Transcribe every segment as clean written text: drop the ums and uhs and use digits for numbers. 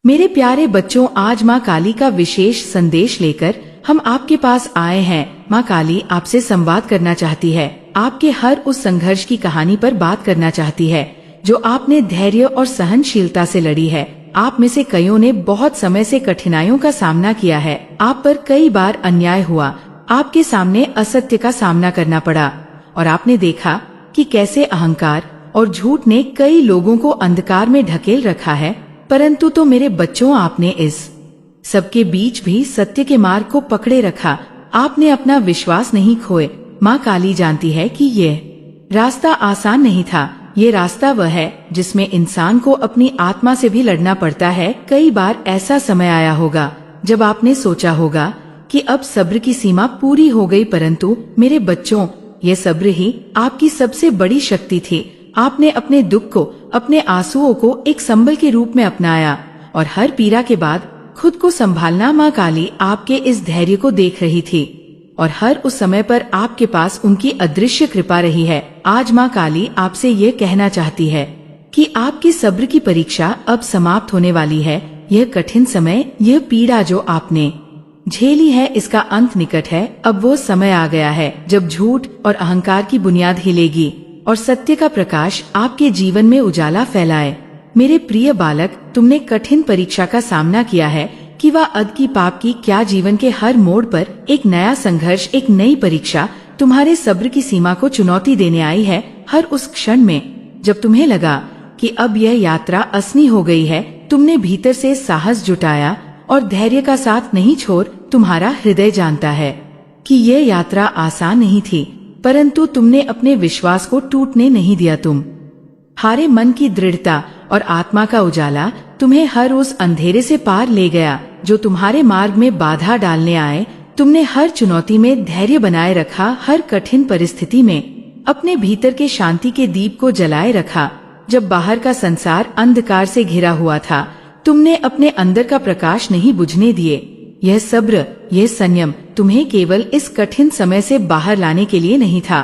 मेरे प्यारे बच्चों, आज माँ काली का विशेष संदेश लेकर हम आपके पास आए हैं। माँ काली आपसे संवाद करना चाहती है, आपके हर उस संघर्ष की कहानी पर बात करना चाहती है जो आपने धैर्य और सहनशीलता से लड़ी है। आप में से कईयों ने बहुत समय से कठिनाइयों का सामना किया है, आप पर कई बार अन्याय हुआ, आपके सामने असत्य का सामना करना पड़ा और आपने देखा कि कैसे अहंकार और झूठ ने कई लोगों को अंधकार में ढकेल रखा है। परंतु तो मेरे बच्चों, आपने इस सबके बीच भी सत्य के मार्ग को पकड़े रखा, आपने अपना विश्वास नहीं खोए। माँ काली जानती है कि ये रास्ता आसान नहीं था, ये रास्ता वह है जिसमें इंसान को अपनी आत्मा से भी लड़ना पड़ता है। कई बार ऐसा समय आया होगा जब आपने सोचा होगा कि अब सब्र की सीमा पूरी हो गई, परंतु मेरे बच्चों, ये सब्र ही आपकी सबसे बड़ी शक्ति थी। आपने अपने दुख को, अपने आंसुओं को एक संबल के रूप में अपनाया और हर पीड़ा के बाद खुद को संभालना। माँ काली आपके इस धैर्य को देख रही थी और हर उस समय पर आपके पास उनकी अदृश्य कृपा रही है। आज माँ काली आपसे ये कहना चाहती है कि आपकी सब्र की परीक्षा अब समाप्त होने वाली है। यह कठिन समय, यह पीड़ा जो आपने झेली है, इसका अंत निकट है। अब वो समय आ गया है जब झूठ और अहंकार की बुनियाद हिलेगी और सत्य का प्रकाश आपके जीवन में उजाला फैलाए। मेरे प्रिय बालक, तुमने कठिन परीक्षा का सामना किया है कि वह अद की पाप की क्या जीवन के हर मोड़ पर एक नया संघर्ष, एक नई परीक्षा तुम्हारे सब्र की सीमा को चुनौती देने आई है। हर उस क्षण में जब तुम्हें लगा कि अब यह यात्रा असली हो गई है, तुमने भीतर से साहस जुटाया और धैर्य का साथ नहीं छोड़। तुम्हारा हृदय जानता है कि यह यात्रा आसान नहीं थी, परंतु तुमने अपने विश्वास को टूटने नहीं दिया। तुम हारे मन की दृढ़ता और आत्मा का उजाला तुम्हें हर उस अंधेरे से पार ले गया जो तुम्हारे मार्ग में बाधा डालने आए। तुमने हर चुनौती में धैर्य बनाए रखा, हर कठिन परिस्थिति में अपने भीतर के शांति के दीप को जलाए रखा। जब बाहर का संसार अंधकार से घिरा हुआ था, तुमने अपने अंदर का प्रकाश नहीं बुझने दिए। यह सब्र, यह संयम तुम्हें केवल इस कठिन समय से बाहर लाने के लिए नहीं था,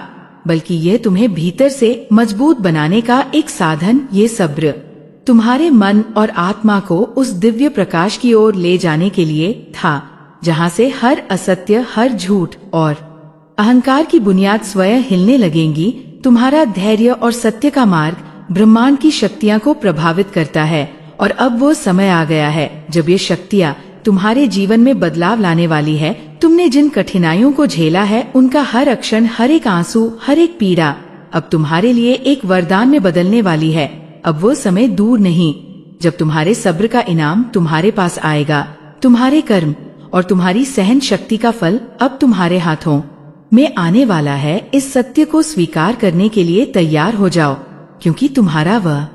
बल्कि यह तुम्हें भीतर से मजबूत बनाने का एक साधन। ये सब्र तुम्हारे मन और आत्मा को उस दिव्य प्रकाश की ओर ले जाने के लिए था जहाँ से हर असत्य, हर झूठ और अहंकार की बुनियाद स्वयं हिलने लगेंगी। तुम्हारा धैर्य और सत्य का मार्ग ब्रह्मांड की शक्तियाँ को प्रभावित करता है और अब वो समय आ गया है जब ये शक्तियाँ तुम्हारे जीवन में बदलाव लाने वाली है। तुमने जिन कठिनाइयों को झेला है, उनका हर अक्षण, हर एक आंसू, हर एक पीड़ा अब तुम्हारे लिए एक वरदान में बदलने वाली है। अब वो समय दूर नहीं जब तुम्हारे सब्र का इनाम तुम्हारे पास आएगा। तुम्हारे कर्म और तुम्हारी सहन शक्ति का फल अब तुम्हारे हाथों में आने वाला है। इस सत्य को स्वीकार करने के लिए तैयार हो जाओ, क्योंकि तुम्हारा वह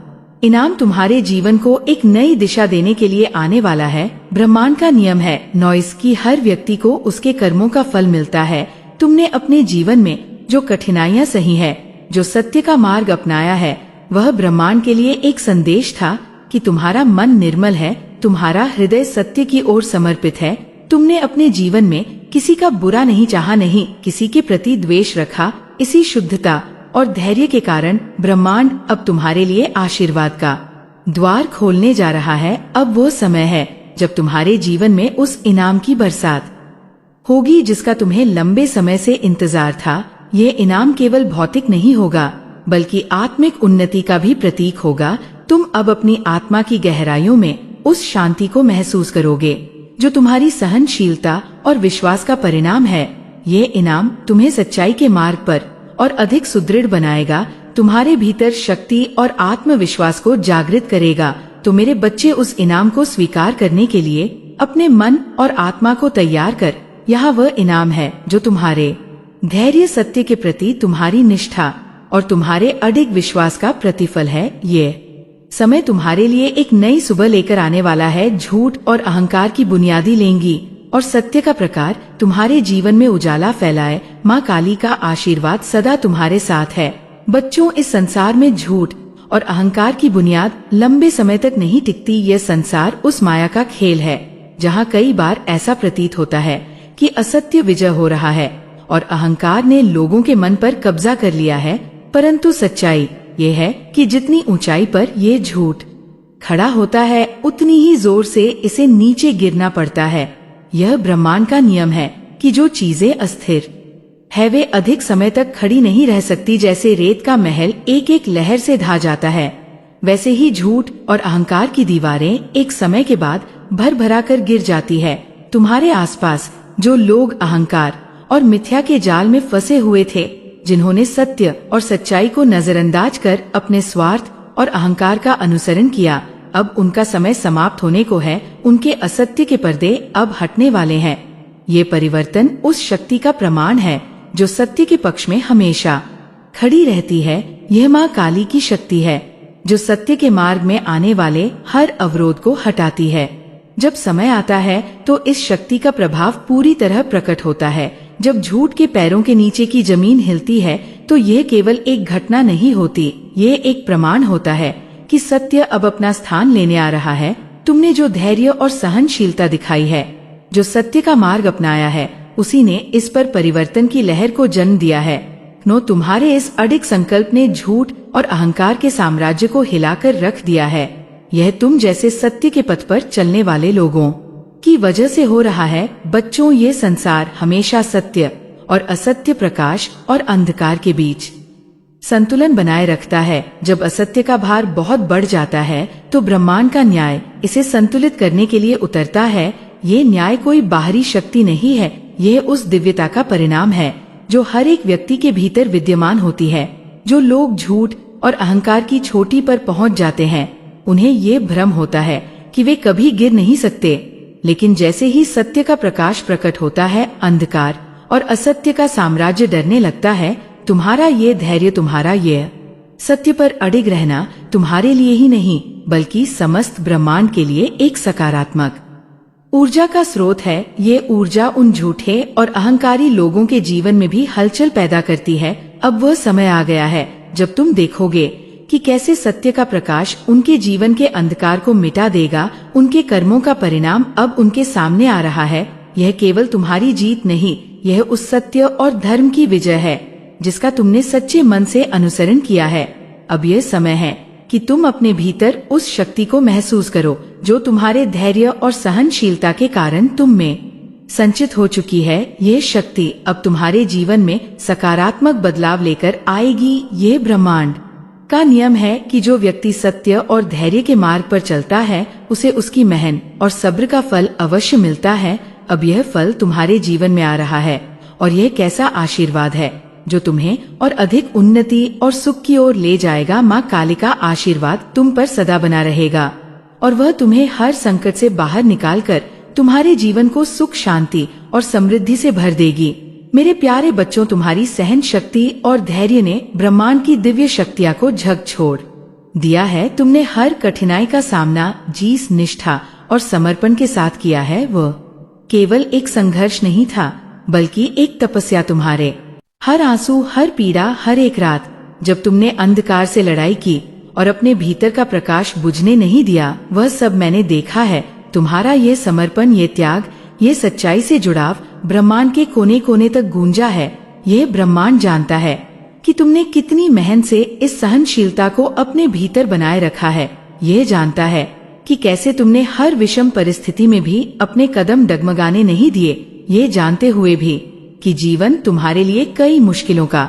इनाम तुम्हारे जीवन को एक नई दिशा देने के लिए आने वाला है। ब्रह्मांड का नियम है, नॉइस की हर व्यक्ति को उसके कर्मों का फल मिलता है। तुमने अपने जीवन में जो कठिनाइयाँ सही है, जो सत्य का मार्ग अपनाया है, वह ब्रह्मांड के लिए एक संदेश था कि तुम्हारा मन निर्मल है, तुम्हारा हृदय सत्य की ओर समर्पित है। तुमने अपने जीवन में किसी का बुरा नहीं चाहा, नहीं किसी के प्रति द्वेष रखा। इसी शुद्धता और धैर्य के कारण ब्रह्मांड अब तुम्हारे लिए आशीर्वाद का द्वार खोलने जा रहा है। अब वो समय है जब तुम्हारे जीवन में उस इनाम की बरसात होगी जिसका तुम्हें लंबे समय से इंतजार था। ये इनाम केवल भौतिक नहीं होगा, बल्कि आत्मिक उन्नति का भी प्रतीक होगा। तुम अब अपनी आत्मा की गहराइयों में उस शांति को महसूस करोगे जो तुम्हारी सहनशीलता और विश्वास का परिणाम है। ये इनाम तुम्हें सच्चाई के मार्ग पर और अधिक सुदृढ़ बनाएगा, तुम्हारे भीतर शक्ति और आत्मविश्वास को जागृत करेगा। तो मेरे बच्चे, उस इनाम को स्वीकार करने के लिए अपने मन और आत्मा को तैयार कर। यहाँ वह इनाम है जो तुम्हारे धैर्य, सत्य के प्रति तुम्हारी निष्ठा और तुम्हारे अडिग विश्वास का प्रतिफल है। ये समय तुम्हारे लिए एक नई सुबह लेकर आने वाला है। झूठ और अहंकार की बुनियादी लेंगी और सत्य का प्रकाश तुम्हारे जीवन में उजाला फैलाए। माँ काली का आशीर्वाद सदा तुम्हारे साथ है। बच्चों, इस संसार में झूठ और अहंकार की बुनियाद लंबे समय तक नहीं टिकती। यह संसार उस माया का खेल है जहाँ कई बार ऐसा प्रतीत होता है कि असत्य विजय हो रहा है और अहंकार ने लोगों के मन पर कब्जा कर लिया है, परंतु सच्चाई ये है कि जितनी ऊंचाई पर ये झूठ खड़ा होता है उतनी ही जोर से इसे नीचे गिरना पड़ता है। यह ब्रह्मांड का नियम है कि जो चीजें अस्थिर है वे अधिक समय तक खड़ी नहीं रह सकती। जैसे रेत का महल एक एक लहर से ढह जाता है, वैसे ही झूठ और अहंकार की दीवारें एक समय के बाद भर भरा कर गिर जाती है। तुम्हारे आसपास जो लोग अहंकार और मिथ्या के जाल में फंसे हुए थे, जिन्होंने सत्य और सच्चाई को नजरअंदाज कर अपने स्वार्थ और अहंकार का अनुसरण किया, अब उनका समय समाप्त होने को है। उनके असत्य के पर्दे अब हटने वाले हैं। ये परिवर्तन उस शक्ति का प्रमाण है जो सत्य के पक्ष में हमेशा खड़ी रहती है। यह माँ काली की शक्ति है जो सत्य के मार्ग में आने वाले हर अवरोध को हटाती है। जब समय आता है तो इस शक्ति का प्रभाव पूरी तरह प्रकट होता है। जब झूठ के पैरों के नीचे की जमीन हिलती है तो यह केवल एक घटना नहीं होती, ये एक प्रमाण होता है कि सत्य अब अपना स्थान लेने आ रहा है। तुमने जो धैर्य और सहनशीलता दिखाई है, जो सत्य का मार्ग अपनाया है, उसी ने इस पर परिवर्तन की लहर को जन्म दिया है। तुम्हारे इस अडिग संकल्प ने झूठ और अहंकार के साम्राज्य को हिलाकर रख दिया है। यह तुम जैसे सत्य के पथ पर चलने वाले लोगों की वजह से हो रहा है। बच्चों, ये संसार हमेशा सत्य और असत्य, प्रकाश और अंधकार के बीच संतुलन बनाए रखता है। जब असत्य का भार बहुत बढ़ जाता है तो ब्रह्मांड का न्याय इसे संतुलित करने के लिए उतरता है। ये न्याय कोई बाहरी शक्ति नहीं है, यह उस दिव्यता का परिणाम है जो हर एक व्यक्ति के भीतर विद्यमान होती है। जो लोग झूठ और अहंकार की चोटी पर पहुंच जाते हैं, उन्हें ये भ्रम होता है कि वे कभी गिर नहीं सकते, लेकिन जैसे ही सत्य का प्रकाश प्रकट होता है, अंधकार और असत्य का साम्राज्य डरने लगता है। तुम्हारा ये धैर्य, तुम्हारा ये सत्य पर अडिग रहना तुम्हारे लिए ही नहीं बल्कि समस्त ब्रह्मांड के लिए एक सकारात्मक ऊर्जा का स्रोत है। ये ऊर्जा उन झूठे और अहंकारी लोगों के जीवन में भी हलचल पैदा करती है। अब वह समय आ गया है जब तुम देखोगे कि कैसे सत्य का प्रकाश उनके जीवन के अंधकार को मिटा देगा। उनके कर्मों का परिणाम अब उनके सामने आ रहा है। यह केवल तुम्हारी जीत नहीं, यह उस सत्य और धर्म की विजय है जिसका तुमने सच्चे मन से अनुसरण किया है। अब यह समय है कि तुम अपने भीतर उस शक्ति को महसूस करो जो तुम्हारे धैर्य और सहनशीलता के कारण तुम में संचित हो चुकी है। ये शक्ति अब तुम्हारे जीवन में सकारात्मक बदलाव लेकर आएगी। ये ब्रह्मांड का नियम है कि जो व्यक्ति सत्य और धैर्य के मार्ग पर चलता है, उसे उसकी मेहनत और सब्र का फल अवश्य मिलता है। अब यह फल तुम्हारे जीवन में आ रहा है और यह कैसा आशीर्वाद है जो तुम्हें और अधिक उन्नति और सुख की ओर ले जाएगा। माँ काली का आशीर्वाद तुम पर सदा बना रहेगा और वह तुम्हें हर संकट से बाहर निकालकर तुम्हारे जीवन को सुख, शांति और समृद्धि से भर देगी। मेरे प्यारे बच्चों, तुम्हारी सहन शक्ति और धैर्य ने ब्रह्मांड की दिव्य शक्तियाँ को झकझोर दिया है। तुमने हर कठिनाई का सामना जिस निष्ठा और समर्पण के साथ किया है, वह केवल एक संघर्ष नहीं था बल्कि एक तपस्या। तुम्हारे हर आंसू, हर पीड़ा, हर एक रात जब तुमने अंधकार से लड़ाई की और अपने भीतर का प्रकाश बुझने नहीं दिया, वह सब मैंने देखा है। तुम्हारा ये समर्पण, ये त्याग, ये सच्चाई से जुड़ाव ब्रह्मांड के कोने कोने तक गूंजा है। यह ब्रह्मांड जानता है कि तुमने कितनी मेहनत से इस सहनशीलता को अपने भीतर बनाए रखा है। यह जानता है कि कैसे तुमने हर विषम परिस्थिति में भी अपने कदम डगमगाने नहीं दिए। ये जानते हुए भी कि जीवन तुम्हारे लिए कई मुश्किलों का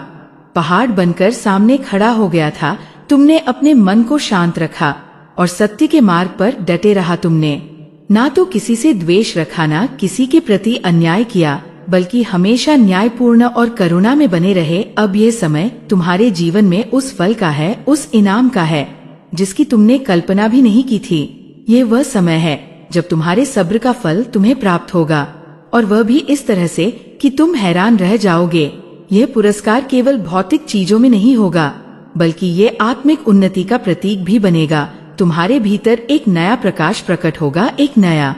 पहाड़ बनकर सामने खड़ा हो गया था, तुमने अपने मन को शांत रखा और सत्य के मार्ग पर डटे रहा। तुमने ना तो किसी से द्वेष रखा, ना किसी के प्रति अन्याय किया, बल्कि हमेशा न्यायपूर्ण और करुणा में बने रहे। अब ये समय तुम्हारे जीवन में उस फल का है, उस इनाम का है जिसकी तुमने कल्पना भी नहीं की थी। ये वह समय है जब तुम्हारे सब्र का फल तुम्हें प्राप्त होगा और वह भी इस तरह से कि तुम हैरान रह जाओगे। यह पुरस्कार केवल भौतिक चीजों में नहीं होगा बल्कि ये आत्मिक उन्नति का प्रतीक भी बनेगा। तुम्हारे भीतर एक नया प्रकाश प्रकट होगा, एक नया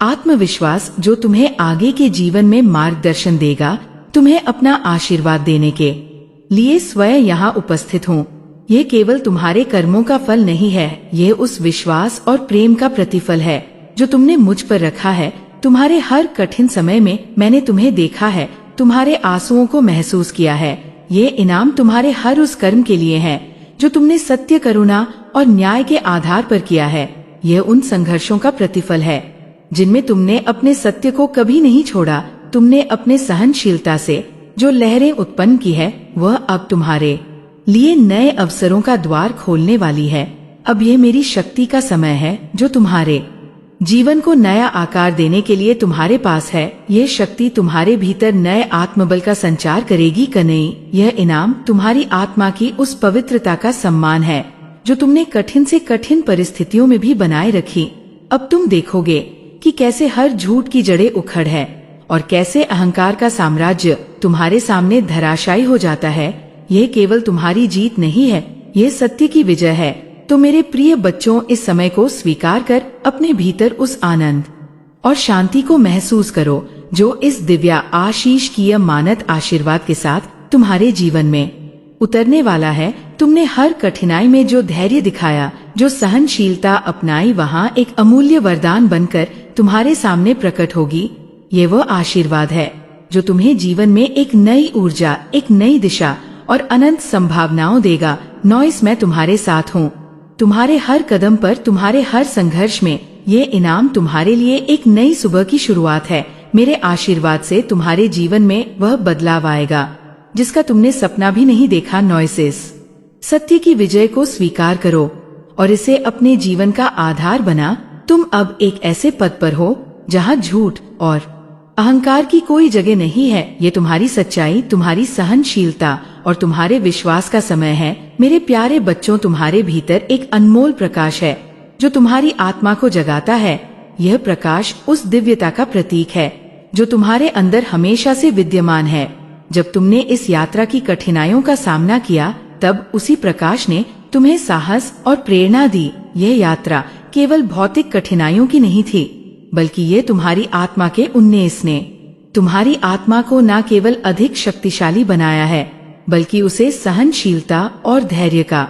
आत्मविश्वास जो तुम्हें आगे के जीवन में मार्गदर्शन देगा। तुम्हें अपना आशीर्वाद देने के लिए स्वयं यहाँ उपस्थित हूँ। ये केवल तुम्हारे कर्मों का फल नहीं है, ये उस विश्वास और प्रेम का प्रतिफल है जो तुमने मुझ पर रखा है। तुम्हारे हर कठिन समय में मैंने तुम्हें देखा है, तुम्हारे आंसुओं को महसूस किया है। ये इनाम तुम्हारे हर उस कर्म के लिए है जो तुमने सत्य, करुणा और न्याय के आधार पर किया है। यह उन संघर्षों का प्रतिफल है जिनमें तुमने अपने सत्य को कभी नहीं छोड़ा। तुमने अपने सहनशीलता से जो लहरें उत्पन्न की है, वह अब तुम्हारे लिए नए अवसरों का द्वार खोलने वाली है। अब ये मेरी शक्ति का समय है जो तुम्हारे जीवन को नया आकार देने के लिए तुम्हारे पास है। यह शक्ति तुम्हारे भीतर नए आत्मबल का संचार करेगी कन्हई। यह इनाम तुम्हारी आत्मा की उस पवित्रता का सम्मान है जो तुमने कठिन से कठिन परिस्थितियों में भी बनाए रखी। अब तुम देखोगे कि कैसे हर झूठ की जड़ें उखड़ है और कैसे अहंकार का साम्राज्य तुम्हारे सामने धराशायी हो जाता है। यह केवल तुम्हारी जीत नहीं है, यह सत्य की विजय है। तो मेरे प्रिय बच्चों, इस समय को स्वीकार कर अपने भीतर उस आनंद और शांति को महसूस करो जो इस दिव्या आशीष की मानद आशीर्वाद के साथ तुम्हारे जीवन में उतरने वाला है। तुमने हर कठिनाई में जो धैर्य दिखाया, जो सहनशीलता अपनाई, वहाँ एक अमूल्य वरदान बनकर तुम्हारे सामने प्रकट होगी। ये वो आशीर्वाद है जो तुम्हें जीवन में एक नई ऊर्जा, एक नई दिशा और अनंत संभावनाओं देगा। नॉइस, मैं तुम्हारे साथ हूँ। तुम्हारे हर कदम पर, तुम्हारे हर संघर्ष में ये इनाम तुम्हारे लिए एक नई सुबह की शुरुआत है। मेरे आशीर्वाद से तुम्हारे जीवन में वह बदलाव आएगा जिसका तुमने सपना भी नहीं देखा। नॉइसेस, सत्य की विजय को स्वीकार करो और इसे अपने जीवन का आधार बना। तुम अब एक ऐसे पद पर हो जहाँ झूठ और अहंकार की कोई जगह नहीं है। ये तुम्हारी सच्चाई, तुम्हारी सहनशीलता और तुम्हारे विश्वास का समय है। मेरे प्यारे बच्चों, तुम्हारे भीतर एक अनमोल प्रकाश है जो तुम्हारी आत्मा को जगाता है। यह प्रकाश उस दिव्यता का प्रतीक है जो तुम्हारे अंदर हमेशा से विद्यमान है। जब तुमने इस यात्रा की कठिनाइयों का सामना किया, तब उसी प्रकाश ने तुम्हें साहस और प्रेरणा दी। यह यात्रा केवल भौतिक कठिनाइयों की नहीं थी, बल्कि ये तुम्हारी आत्मा के उन्नयन ने तुम्हारी आत्मा को न केवल अधिक शक्तिशाली बनाया है, बल्कि उसे सहनशीलता और धैर्य का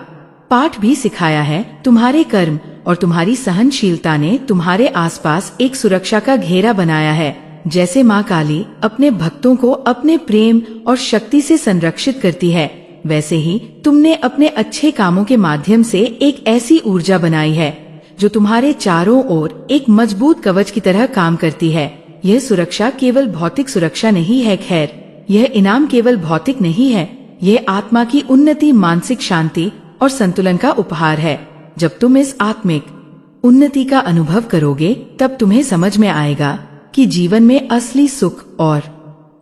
पाठ भी सिखाया है। तुम्हारे कर्म और तुम्हारी सहनशीलता ने तुम्हारे आसपास एक सुरक्षा का घेरा बनाया है। जैसे माँ काली अपने भक्तों को अपने प्रेम और शक्ति से संरक्षित करती है, वैसे ही तुमने अपने अच्छे कामों के माध्यम से एक ऐसी ऊर्जा बनाई है जो तुम्हारे चारों ओर एक मजबूत कवच की तरह काम करती है। यह सुरक्षा केवल भौतिक सुरक्षा नहीं है, खैर यह इनाम केवल भौतिक नहीं है, यह आत्मा की उन्नति, मानसिक शांति और संतुलन का उपहार है। जब तुम इस आत्मिक उन्नति का अनुभव करोगे, तब तुम्हें समझ में आएगा कि जीवन में असली सुख और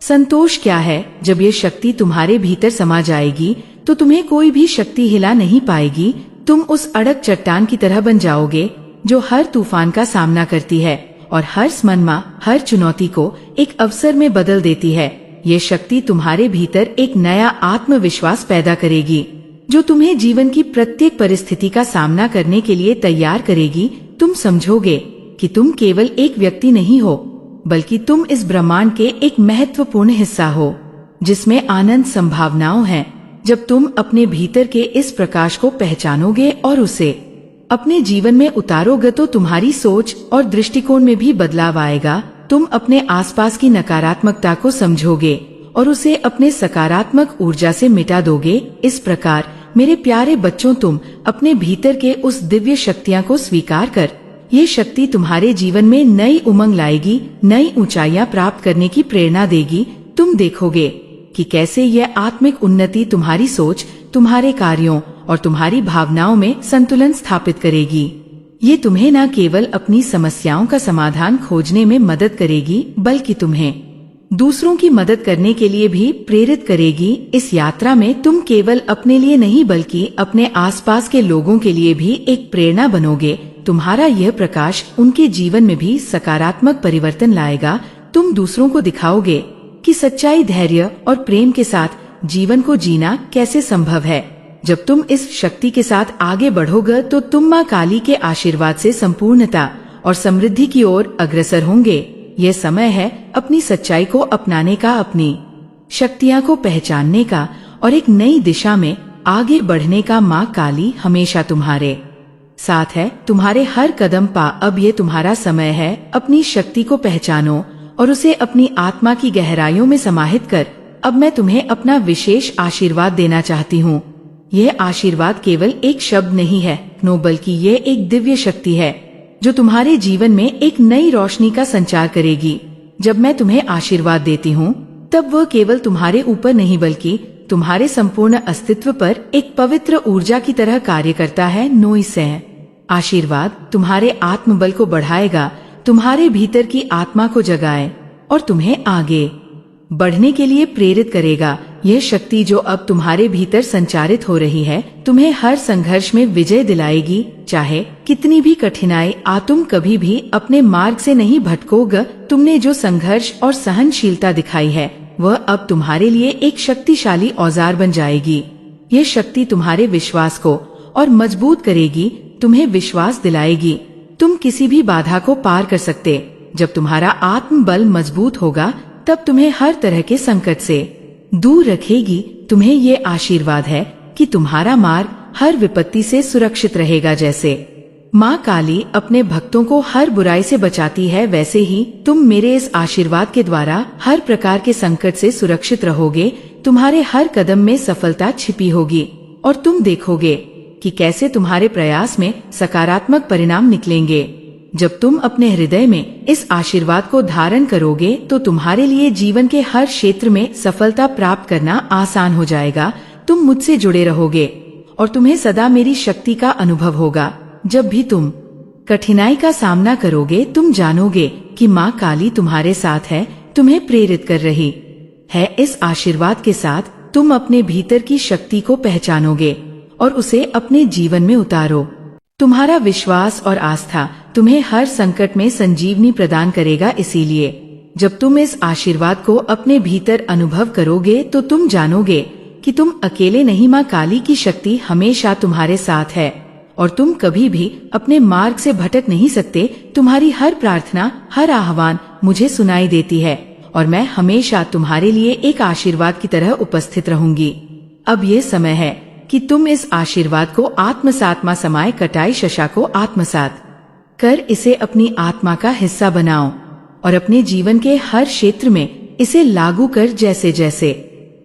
संतोष क्या है। जब ये शक्ति तुम्हारे भीतर समा जाएगी, तो तुम्हें कोई भी शक्ति हिला नहीं पाएगी। तुम उस अड़क चट्टान की तरह बन जाओगे जो हर तूफान का सामना करती है और हर स्मनमा, हर चुनौती को एक अवसर में बदल देती है। ये शक्ति तुम्हारे भीतर एक नया आत्मविश्वास पैदा करेगी जो तुम्हें जीवन की प्रत्येक परिस्थिति का सामना करने के लिए तैयार करेगी। तुम समझोगे कि तुम केवल एक व्यक्ति नहीं हो, बल्कि तुम इस ब्रह्मांड के एक महत्वपूर्ण हिस्सा हो जिसमें आनंद संभावनाओं हैं। जब तुम अपने भीतर के इस प्रकाश को पहचानोगे और उसे अपने जीवन में उतारोगे, तो तुम्हारी सोच और दृष्टिकोण में भी बदलाव आएगा। तुम अपने आसपास की नकारात्मकता को समझोगे और उसे अपने सकारात्मक ऊर्जा से मिटा दोगे। इस प्रकार मेरे प्यारे बच्चों, तुम अपने भीतर के उस दिव्य शक्तियाँ को स्वीकार कर, ये शक्ति तुम्हारे जीवन में नई उमंग लाएगी, नई ऊंचाइयां प्राप्त करने की प्रेरणा देगी। तुम देखोगे कि कैसे यह आत्मिक उन्नति तुम्हारी सोच, तुम्हारे कार्यों और तुम्हारी भावनाओं में संतुलन स्थापित करेगी। ये तुम्हें न केवल अपनी समस्याओं का समाधान खोजने में मदद करेगी, बल्कि तुम्हें दूसरों की मदद करने के लिए भी प्रेरित करेगी। इस यात्रा में तुम केवल अपने लिए नहीं, बल्कि अपने आसपास के लोगों के लिए भी एक प्रेरणा बनोगे। तुम्हारा यह प्रकाश उनके जीवन में भी सकारात्मक परिवर्तन लाएगा। तुम दूसरों को दिखाओगे कि सच्चाई, धैर्य और प्रेम के साथ जीवन को जीना कैसे संभव है। जब तुम इस शक्ति के साथ आगे बढ़ोगे, तो तुम माँ काली के आशीर्वाद से संपूर्णता और समृद्धि की ओर अग्रसर होंगे। यह समय है अपनी सच्चाई को अपनाने का, अपनी शक्तियाँ को पहचानने का और एक नई दिशा में आगे बढ़ने का। माँ काली हमेशा तुम्हारे साथ है, तुम्हारे हर कदम पा। अब ये तुम्हारा समय है। अपनी शक्ति को पहचानो और उसे अपनी आत्मा की गहराइयों में समाहित कर। अब मैं तुम्हें अपना विशेष आशीर्वाद देना चाहती हूँ। यह आशीर्वाद केवल एक शब्द नहीं है नो, बल्कि ये एक दिव्य शक्ति है जो तुम्हारे जीवन में एक नई रोशनी का संचार करेगी। जब मैं तुम्हें आशीर्वाद देती हूँ तब वह केवल तुम्हारे ऊपर नहीं बल्कि तुम्हारे संपूर्ण अस्तित्व पर एक पवित्र ऊर्जा की तरह कार्य करता है। नो, इससे आशीर्वाद तुम्हारे आत्मबल को बढ़ाएगा, तुम्हारे भीतर की आत्मा को जगाए और तुम्हें आगे बढ़ने के लिए प्रेरित करेगा। यह शक्ति जो अब तुम्हारे भीतर संचारित हो रही है तुम्हें हर संघर्ष में विजय दिलाएगी, चाहे कितनी भी कठिनाई आ। तुम कभी भी अपने मार्ग से नहीं भटकोगे। तुमने जो संघर्ष और सहनशीलता दिखाई है वह अब तुम्हारे लिए एक शक्तिशाली औजार बन जाएगी। यह शक्ति तुम्हारे विश्वास को और मजबूत करेगी, तुम्हें विश्वास दिलाएगी तुम किसी भी बाधा को पार कर सकते। जब तुम्हारा आत्मबल मजबूत होगा तब तुम्हें हर तरह के संकट से दूर रखेगी। तुम्हें ये आशीर्वाद है कि तुम्हारा मार्ग हर विपत्ति से सुरक्षित रहेगा। जैसे माँ काली अपने भक्तों को हर बुराई से बचाती है, वैसे ही तुम मेरे इस आशीर्वाद के द्वारा हर प्रकार के संकट से सुरक्षित रहोगे। तुम्हारे हर कदम में सफलता छिपी होगी और तुम देखोगे कि कैसे तुम्हारे प्रयास में सकारात्मक परिणाम निकलेंगे। जब तुम अपने हृदय में इस आशीर्वाद को धारण करोगे तो तुम्हारे लिए जीवन के हर क्षेत्र में सफलता प्राप्त करना आसान हो जाएगा। तुम मुझसे जुड़े रहोगे और तुम्हें सदा मेरी शक्ति का अनुभव होगा। जब भी तुम कठिनाई का सामना करोगे तुम जानोगे कि माँ काली तुम्हारे साथ है, तुम्हें प्रेरित कर रही है। इस आशीर्वाद के साथ तुम अपने भीतर की शक्ति को पहचानोगे और उसे अपने जीवन में उतारो। तुम्हारा विश्वास और आस्था तुम्हें हर संकट में संजीवनी प्रदान करेगा। इसीलिए जब तुम इस आशीर्वाद को अपने भीतर अनुभव करोगे तो तुम जानोगे कि तुम अकेले नहीं, माँ काली की शक्ति हमेशा तुम्हारे साथ है और तुम कभी भी अपने मार्ग से भटक नहीं सकते। तुम्हारी हर प्रार्थना, हर आह्वान मुझे सुनाई देती है और मैं हमेशा तुम्हारे लिए एक आशीर्वाद की तरह उपस्थित रहूंगी। अब ये समय है कि तुम इस आशीर्वाद को आत्मसात। माँ समाय कटाई शशा को आत्मसात कर इसे अपनी आत्मा का हिस्सा बनाओ और अपने जीवन के हर क्षेत्र में इसे लागू कर। जैसे जैसे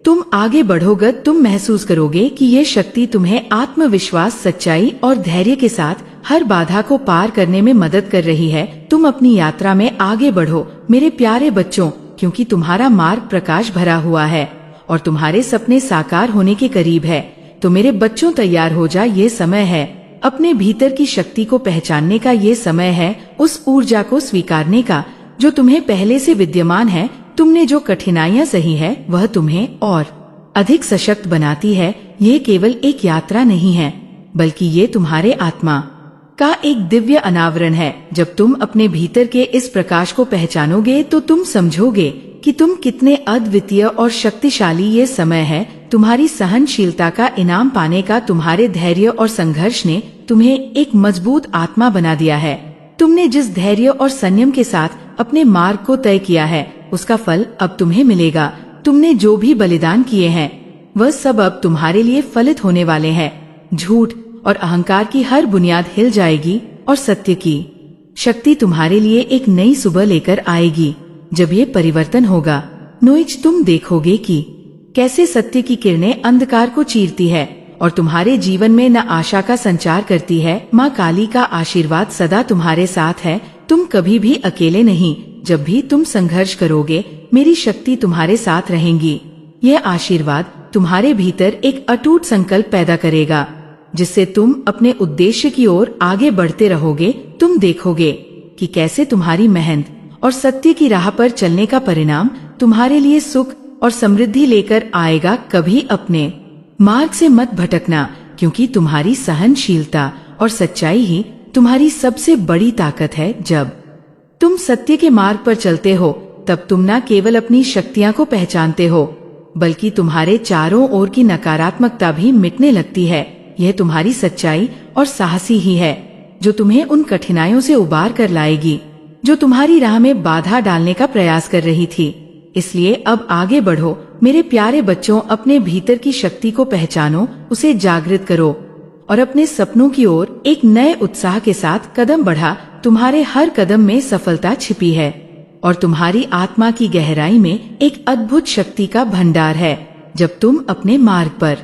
तुम आगे बढ़ोगे तुम महसूस करोगे कि ये शक्ति तुम्हें आत्मविश्वास, सच्चाई और धैर्य के साथ हर बाधा को पार करने में मदद कर रही है। तुम अपनी यात्रा में आगे बढ़ो मेरे प्यारे बच्चों, क्योंकि तुम्हारा मार्ग प्रकाश भरा हुआ है और तुम्हारे सपने साकार होने के करीब है। तो मेरे बच्चों तैयार हो जा, ये समय है अपने भीतर की शक्ति को पहचानने का। ये समय है उस ऊर्जा को स्वीकारने का जो तुम्हें पहले से विद्यमान है। तुमने जो कठिनाइयां सही है वह तुम्हें और अधिक सशक्त बनाती है। ये केवल एक यात्रा नहीं है बल्कि ये तुम्हारे आत्मा का एक दिव्य अनावरण है। जब तुम अपने भीतर के इस प्रकाश को पहचानोगे तो तुम समझोगे कि तुम कितने अद्वितीय और शक्तिशाली। ये समय है तुम्हारी सहनशीलता का इनाम पाने का। तुम्हारे धैर्य और संघर्ष ने तुम्हें एक मजबूत आत्मा बना दिया है। तुमने जिस धैर्य और संयम के साथ अपने मार्ग को तय किया है उसका फल अब तुम्हें मिलेगा। तुमने जो भी बलिदान किए हैं वह सब अब तुम्हारे लिए फलित होने वाले हैं। झूठ और अहंकार की हर बुनियाद हिल जाएगी और सत्य की शक्ति तुम्हारे लिए एक नई सुबह लेकर आएगी। जब ये परिवर्तन होगा नोइच तुम देखोगे कि कैसे सत्य की किरणें अंधकार को चीरती है और तुम्हारे जीवन में न आशा का संचार करती है। माँ काली का आशीर्वाद सदा तुम्हारे साथ है। तुम कभी भी अकेले नहीं। जब भी तुम संघर्ष करोगे मेरी शक्ति तुम्हारे साथ रहेंगी। यह आशीर्वाद तुम्हारे भीतर एक अटूट संकल्प पैदा करेगा जिससे तुम अपने उद्देश्य की ओर आगे बढ़ते रहोगे। तुम देखोगे कि कैसे तुम्हारी मेहनत और सत्य की राह पर चलने का परिणाम तुम्हारे लिए सुख और समृद्धि लेकर आएगा। कभी अपने मार्ग से मत भटकना, क्योंकि तुम्हारी सहनशीलता और सच्चाई ही तुम्हारी सबसे बड़ी ताकत है। जब तुम सत्य के मार्ग पर चलते हो तब तुम न केवल अपनी शक्तियां को पहचानते हो बल्कि तुम्हारे चारों ओर की नकारात्मकता भी मिटने लगती है। यह तुम्हारी सच्चाई और साहसी ही है जो तुम्हें उन कठिनाइयों से उबार कर लाएगी जो तुम्हारी राह में बाधा डालने का प्रयास कर रही थी। इसलिए अब आगे बढ़ो मेरे प्यारे बच्चों, अपने भीतर की शक्ति को पहचानो, उसे जागृत करो और अपने सपनों की ओर एक नए उत्साह के साथ कदम बढ़ा। तुम्हारे हर कदम में सफलता छिपी है और तुम्हारी आत्मा की गहराई में एक अद्भुत शक्ति का भंडार है। जब तुम अपने मार्ग पर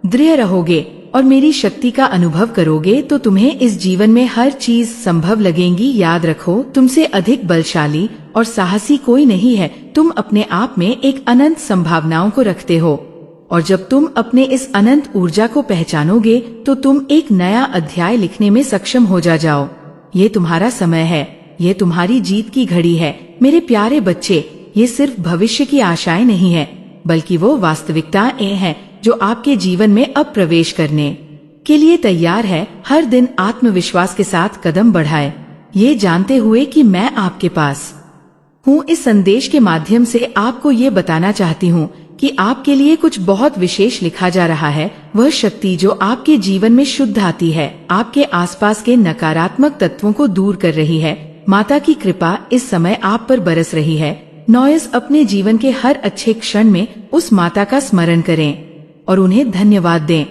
दृढ़ रहोगे और मेरी शक्ति का अनुभव करोगे तो तुम्हें इस जीवन में हर चीज संभव लगेगी। याद रखो, तुमसे अधिक बलशाली और साहसी कोई नहीं है। तुम अपने आप में एक अनंत संभावनाओं को रखते हो और जब तुम अपने इस अनंत ऊर्जा को पहचानोगे तो तुम एक नया अध्याय लिखने में सक्षम हो जाओ। ये तुम्हारा समय है, ये तुम्हारी जीत की घड़ी है। मेरे प्यारे बच्चे, ये सिर्फ भविष्य की आशाएं नहीं है, बल्कि वो वास्तविकताएं हैं जो आपके जीवन में अब प्रवेश करने के लिए तैयार है। हर दिन आत्मविश्वास के साथ कदम बढ़ाए, ये जानते हुए कि मैं आपके पास हूँ। इस संदेश के माध्यम से आपको ये बताना चाहती हूँ कि आपके लिए कुछ बहुत विशेष लिखा जा रहा है। वह शक्ति जो आपके जीवन में शुद्ध आती है, आपके आसपास के नकारात्मक तत्वों को दूर कर रही है। माता की कृपा इस समय आप पर बरस रही है। नॉइस अपने जीवन के हर अच्छे क्षण में उस माता का स्मरण करें और उन्हें धन्यवाद दें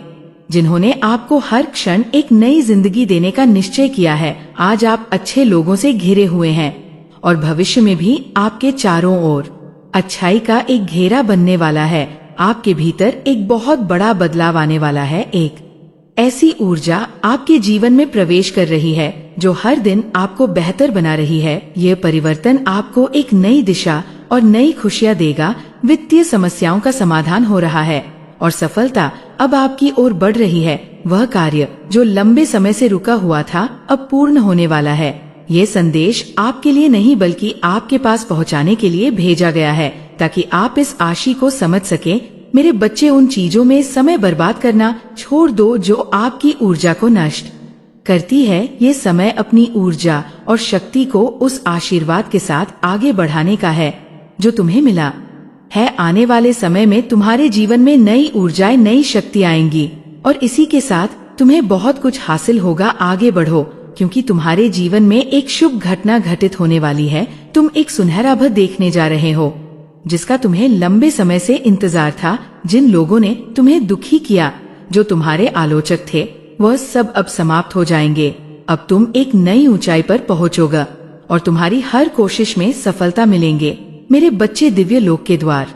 जिन्होंने आपको हर क्षण एक नई जिंदगी देने का निश्चय किया है। आज आप अच्छे लोगों से घिरे हुए हैं और भविष्य में भी आपके चारों ओर अच्छाई का एक घेरा बनने वाला है। आपके भीतर एक बहुत बड़ा बदलाव आने वाला है। एक ऐसी ऊर्जा आपके जीवन में प्रवेश कर रही है जो हर दिन आपको बेहतर बना रही है। ये परिवर्तन आपको एक नई दिशा और नई खुशियां देगा। वित्तीय समस्याओं का समाधान हो रहा है और सफलता अब आपकी ओर बढ़ रही है। वह कार्य जो लंबे समय से रुका हुआ था अब पूर्ण होने वाला है। ये संदेश आपके लिए नहीं बल्कि आपके पास पहुंचाने के लिए भेजा गया है ताकि आप इस आशी को समझ सकें। मेरे बच्चे, उन चीजों में समय बर्बाद करना छोड़ दो जो आपकी ऊर्जा को नष्ट करती है। ये समय अपनी ऊर्जा और शक्ति को उस आशीर्वाद के साथ आगे बढ़ाने का है जो तुम्हें मिला है। आने वाले समय में तुम्हारे जीवन में नई ऊर्जाएं, नई शक्ति आएंगी और इसी के साथ तुम्हें बहुत कुछ हासिल होगा। आगे बढ़ो क्योंकि तुम्हारे जीवन में एक शुभ घटना घटित होने वाली है। तुम एक सुनहरा भविष्य देखने जा रहे हो जिसका तुम्हें लंबे समय से इंतजार था। जिन लोगों ने तुम्हें दुखी किया, जो तुम्हारे आलोचक थे, वह सब अब समाप्त हो जाएंगे। अब तुम एक नई ऊंचाई पर पहुंचोगे और तुम्हारी हर कोशिश में सफलता मिलेंगे। मेरे बच्चे, दिव्य लोक के द्वार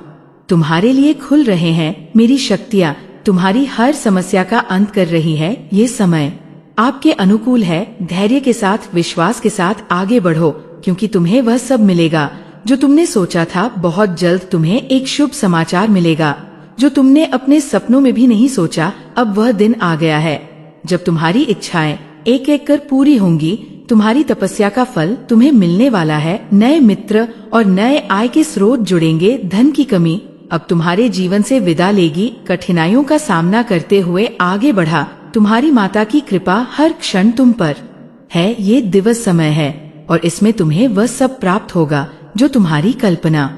तुम्हारे लिए खुल रहे हैं। मेरी शक्तियाँ तुम्हारी हर समस्या का अंत कर रही है। ये समय आपके अनुकूल है। धैर्य के साथ, विश्वास के साथ आगे बढ़ो क्योंकि तुम्हें वह सब मिलेगा जो तुमने सोचा था। बहुत जल्द तुम्हें एक शुभ समाचार मिलेगा जो तुमने अपने सपनों में भी नहीं सोचा। अब वह दिन आ गया है जब तुम्हारी इच्छाएं एक एक कर पूरी होंगी। तुम्हारी तपस्या का फल तुम्हें मिलने वाला है। नए मित्र और नए आय के स्रोत जुड़ेंगे। धन की कमी अब तुम्हारे जीवन से विदा लेगी। कठिनाइयों का सामना करते हुए आगे बढ़ा। तुम्हारी माता की कृपा हर क्षण तुम पर है। ये दिवस समय है और इसमें तुम्हें वह सब प्राप्त होगा जो तुम्हारी कल्पना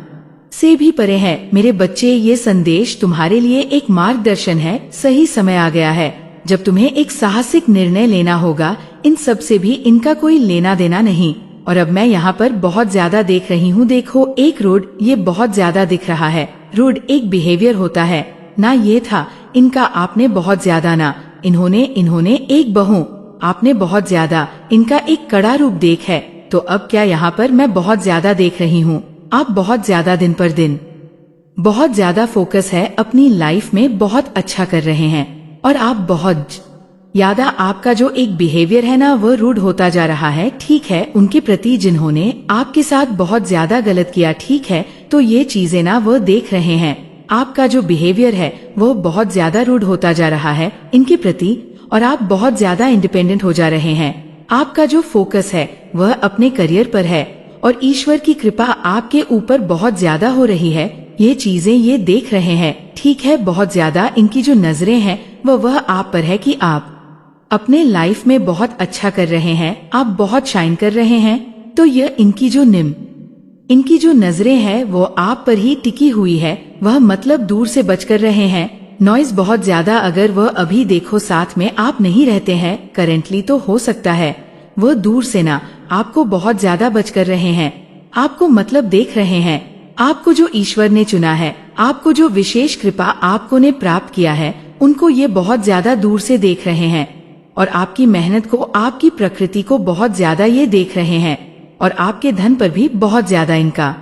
से भी परे है। मेरे बच्चे, ये संदेश तुम्हारे लिए एक मार्गदर्शन है। सही समय आ गया है जब तुम्हें एक साहसिक निर्णय लेना होगा। इन सब से भी इनका कोई लेना देना नहीं। और अब मैं यहाँ पर बहुत ज्यादा देख रही हूँ। देखो, एक रूढ़, ये बहुत ज्यादा दिख रहा है। रूढ़ एक बिहेवियर होता है ना। ये था इनका, आपने बहुत ज्यादा ना। इन्होंने एक बहू, आपने बहुत ज्यादा। इनका एक कड़ा रूप देख है। तो अब क्या यहाँ पर मैं बहुत ज्यादा देख रही हूँ। आप बहुत ज्यादा दिन पर दिन बहुत ज्यादा फोकस है अपनी लाइफ में, बहुत अच्छा कर रहे हैं और आप बहुत ज्यादा, आपका जो एक बिहेवियर है ना वह रूढ़ होता जा रहा है। ठीक है, उनके प्रति जिन्होंने आपके साथ बहुत ज्यादा गलत किया, ठीक है, तो ये चीजें ना वह देख रहे हैं। आपका जो बिहेवियर है वो बहुत ज्यादा रूढ़ होता जा रहा है इनके प्रति और आप बहुत ज्यादा इंडिपेंडेंट हो जा रहे हैं। आपका जो फोकस है वह अपने करियर पर है और ईश्वर की कृपा आपके ऊपर बहुत ज्यादा हो रही है। ये चीजें ये देख रहे हैं। ठीक है, बहुत ज्यादा इनकी जो नजरें हैं वह आप पर है कि आप अपने लाइफ में बहुत अच्छा कर रहे हैं, आप बहुत शाइन कर रहे हैं। तो यह इनकी जो नजरें हैं वो आप पर ही टिकी हुई है। वह मतलब दूर से बचकर रहे हैं। नॉइज बहुत ज्यादा, अगर वह अभी देखो साथ में आप नहीं रहते हैं करेंटली, तो हो सकता है वह दूर से ना आपको बहुत ज्यादा बचकर रहे हैं। आपको मतलब देख रहे हैं। आपको जो ईश्वर ने चुना है, आपको जो विशेष कृपा आपको ने प्राप्त किया है, उनको ये बहुत ज्यादा दूर से देख रहे हैं और आपकी मेहनत को, आपकी प्रकृति को बहुत ज्यादा ये देख रहे हैं और आपके धन पर भी बहुत ज्यादा इनका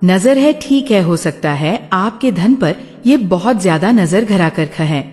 नजर है। ठीक है, हो सकता है आपके धन पर ये बहुत ज्यादा नजर घरा कर है।